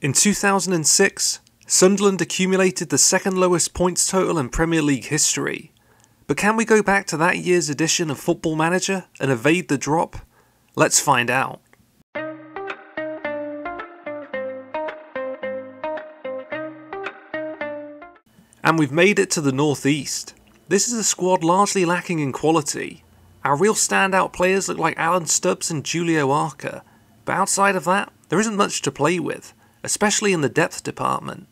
In 2006, Sunderland accumulated the second lowest points total in Premier League history. But can we go back to that year's edition of Football Manager and evade the drop? Let's find out. And we've made it to the Northeast. This is a squad largely lacking in quality. Our real standout players look like Alan Stubbs and Julio Arca, but outside of that, there isn't much to play with, especially in the depth department.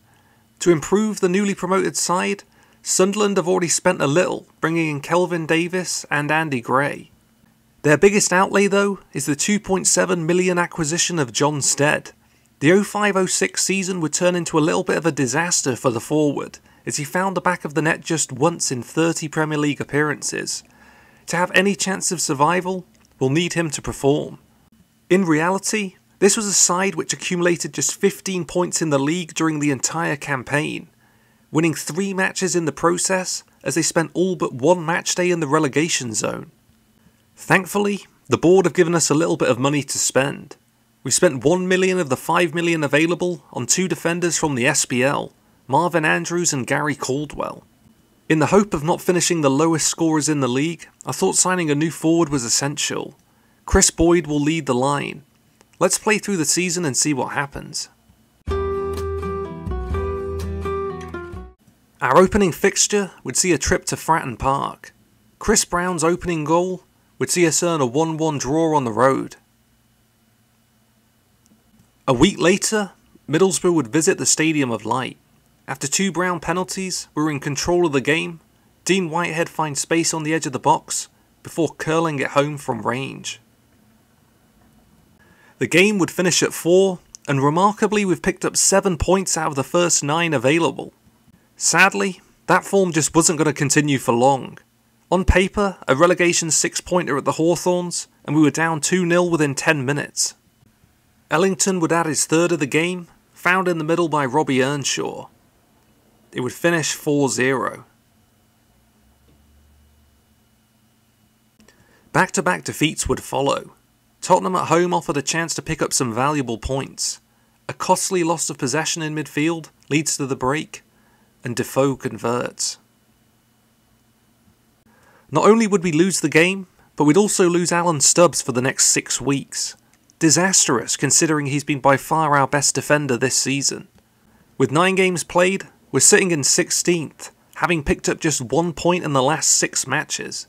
To improve the newly promoted side, Sunderland have already spent a little, bringing in Kelvin Davis and Andy Gray. Their biggest outlay though is the £2.7 million acquisition of John Stead. The 05-06 season would turn into a little bit of a disaster for the forward, as he found the back of the net just once in 30 Premier League appearances. To have any chance of survival, we'll need him to perform. In reality, this was a side which accumulated just 15 points in the league during the entire campaign, winning 3 matches in the process as they spent all but 1 match day in the relegation zone. Thankfully, the board have given us a little bit of money to spend. We spent £1 million of the £5 million available on 2 defenders from the SPL, Marvin Andrews and Gary Caldwell. In the hope of not finishing the lowest scorers in the league, I thought signing a new forward was essential. Chris Boyd will lead the line. Let's play through the season and see what happens. Our opening fixture would see a trip to Fratton Park. Chris Brown's opening goal would see us earn a 1-1 draw on the road. A week later, Middlesbrough would visit the Stadium of Light. After 2 Brown penalties, we were in control of the game. Dean Whitehead finds space on the edge of the box before curling it home from range. The game would finish at 4, and remarkably we've picked up 7 points out of the first 9 available. Sadly, that form just wasn't going to continue for long. On paper, a relegation 6-pointer at the Hawthorns, and we were down 2-0 within 10 minutes. Ellington would add his 3rd of the game, found in the middle by Robbie Earnshaw. It would finish 4-0. Back-to-back defeats would follow. Tottenham at home offered a chance to pick up some valuable points. A costly loss of possession in midfield leads to the break, and Defoe converts. Not only would we lose the game, but we'd also lose Alan Stubbs for the next 6 weeks. Disastrous considering he's been by far our best defender this season. With 9 games played, we're sitting in 16th, having picked up just 1 point in the last 6 matches.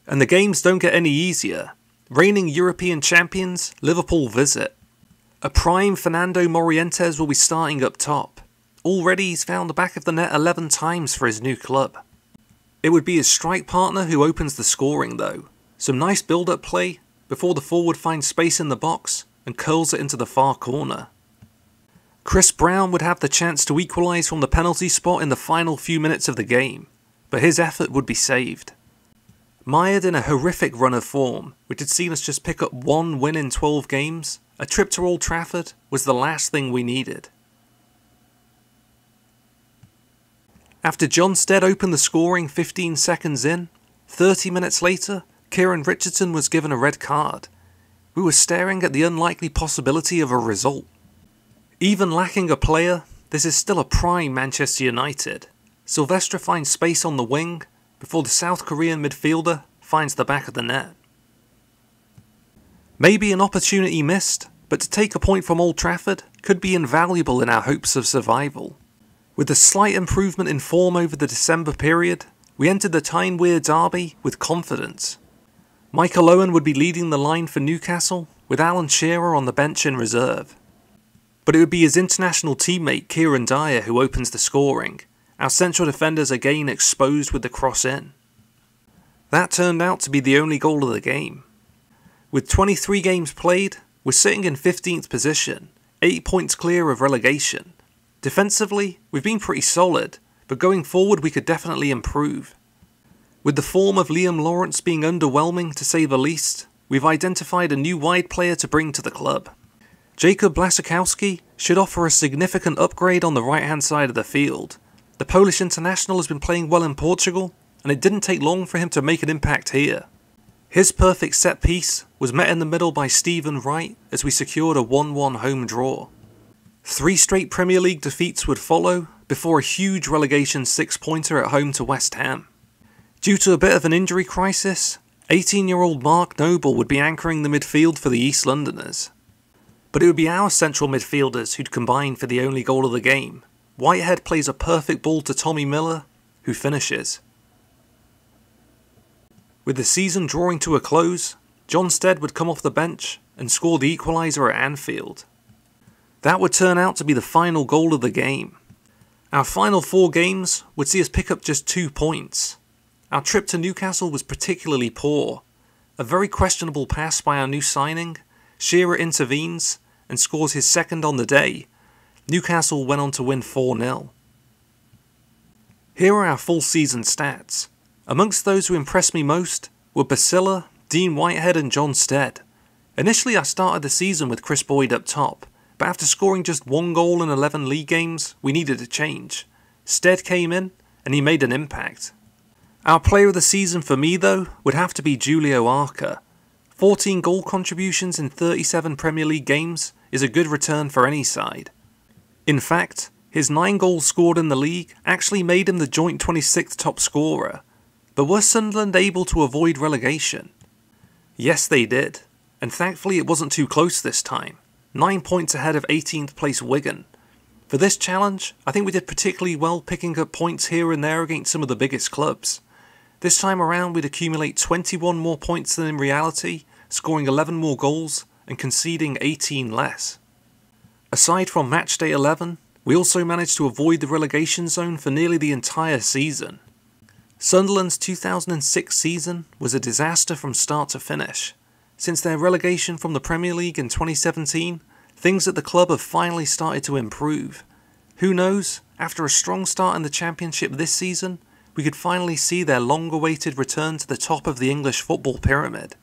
And the games don't get any easier. Reigning European champions, Liverpool visit. A prime Fernando Morientes will be starting up top. Already he's found the back of the net 11 times for his new club. It would be his strike partner who opens the scoring though. Some nice build-up play before the forward finds space in the box and curls it into the far corner. Chris Brown would have the chance to equalise from the penalty spot in the final few minutes of the game, but his effort would be saved. Mired in a horrific run of form, which had seen us just pick up 1 win in 12 games, a trip to Old Trafford was the last thing we needed. After John Stead opened the scoring 15 seconds in, 30 minutes later, Kieran Richardson was given a red card. We were staring at the unlikely possibility of a result. Even lacking a player, this is still a prime Manchester United. Silvestre finds space on the wing, before the South Korean midfielder finds the back of the net. Maybe an opportunity missed, but to take a point from Old Trafford could be invaluable in our hopes of survival. With a slight improvement in form over the December period, we entered the Tyne-Wear derby with confidence. Michael Owen would be leading the line for Newcastle, with Alan Shearer on the bench in reserve. But it would be his international teammate Kieran Dyer who opens the scoring. Our central defenders again exposed with the cross in. That turned out to be the only goal of the game. With 23 games played, we're sitting in 15th position, 8 points clear of relegation. Defensively, we've been pretty solid, but going forward we could definitely improve. With the form of Liam Lawrence being underwhelming to say the least, we've identified a new wide player to bring to the club. Jacob Blasakowski should offer a significant upgrade on the right-hand side of the field. The Polish international has been playing well in Portugal, and it didn't take long for him to make an impact here. His perfect set piece was met in the middle by Stephen Wright as we secured a 1-1 home draw. 3 straight Premier League defeats would follow, before a huge relegation 6-pointer at home to West Ham. Due to a bit of an injury crisis, 18-year-old Mark Noble would be anchoring the midfield for the East Londoners. But it would be our central midfielders who'd combine for the only goal of the game. Whitehead plays a perfect ball to Tommy Miller, who finishes. With the season drawing to a close, John Stead would come off the bench and score the equaliser at Anfield. That would turn out to be the final goal of the game. Our final 4 games would see us pick up just 2 points. Our trip to Newcastle was particularly poor. A very questionable pass by our new signing, Shearer intervenes and scores his second on the day. Newcastle went on to win 4-0. Here are our full season stats. Amongst those who impressed me most were Basila, Dean Whitehead and John Stead. Initially I started the season with Chris Boyd up top, but after scoring just 1 goal in 11 league games, we needed a change. Stead came in and he made an impact. Our player of the season for me though would have to be Julio Arca. 14 goal contributions in 37 Premier League games is a good return for any side. In fact, his 9 goals scored in the league actually made him the joint 26th top scorer. But were Sunderland able to avoid relegation? Yes they did, and thankfully it wasn't too close this time. 9 points ahead of 18th place Wigan. For this challenge, I think we did particularly well picking up points here and there against some of the biggest clubs. This time around we'd accumulate 21 more points than in reality, scoring 11 more goals and conceding 18 less. Aside from matchday 11, we also managed to avoid the relegation zone for nearly the entire season. Sunderland's 2006 season was a disaster from start to finish. Since their relegation from the Premier League in 2017, things at the club have finally started to improve. Who knows, after a strong start in the Championship this season, we could finally see their long-awaited return to the top of the English football pyramid.